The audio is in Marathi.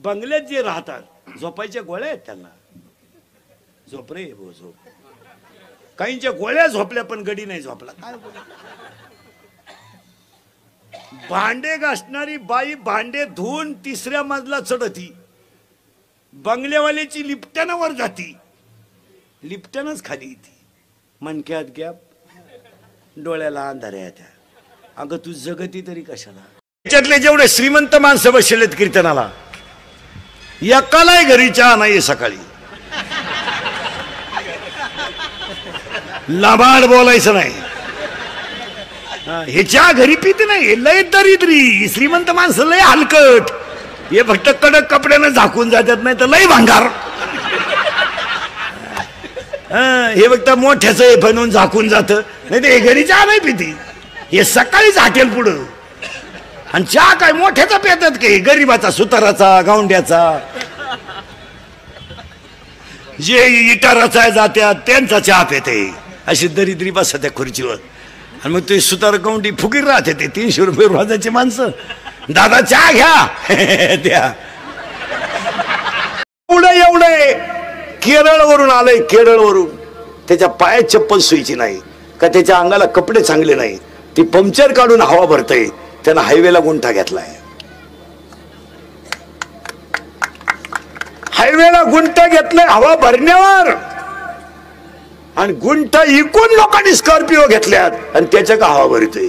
बंगल्यात जे राहतात झोपायच्या गोळ्या आहेत त्यांना. झोप रे भो झोप. काहींच्या गोळ्या झोपल्या पण गडी नाही झोपला. काय भांडे घासणारी बाई भांडे धुवून 3ऱ्या मजला चढती. बंगल्यावाल्याची लिफ्टनं वर जाती, लिफ्टनच खाली येते. मनक्यात गॅप, डोळ्याला अंधाऱ्या येत्या. अगं तू जगती तरी कशाला. त्याच्यातले जेवढे श्रीमंत माणसं बसलेत कीर्तनाला, एकालाही घरी चहा नाही सकाळी. लाबाड बोलायचं नाही. हे चहा घरी पित नाही. लय दरिद्री श्रीमंत माणसं लय हलकट. हे फक्त कडक कपड्यानं झाकून जातात, नाही तर लय भांगार. हे फक्त मोठ्याच बनवून झाकून जात, नाही तर हे घरी चहा नाही पिती. हे सकाळीच हॉटेल पुढं. आणि चहा काय मोठ्याचा पितात की गरीबाचा, सुताराचा, गावंड्याचा. जे इटाराचा जात्यात त्यांचा चहा पिते. अशी दरिद्री बसा त्या खुर्चीवर. आणि मग ते सुतार गावंडी फुगीर राहते. ते 300 रुपये रोजाची माणसं. दादा चहा घ्या त्या. एवढे केरळवरून आलंय. केरळवरून त्याच्या पायात चप्पल सुईची नाही का, त्याच्या अंगाला कपडे चांगले नाही. ती पंक्चर काढून हवा भरतय. त्यानं हायवेला गुंठा घेतलाय. हायवेला गुंठा घेतलाय हवा भरण्यावर. आणि गुंठा इकून लोकांनी स्कॉर्पिओ घेतल्यात आणि त्याच्या का हवा भरतोय.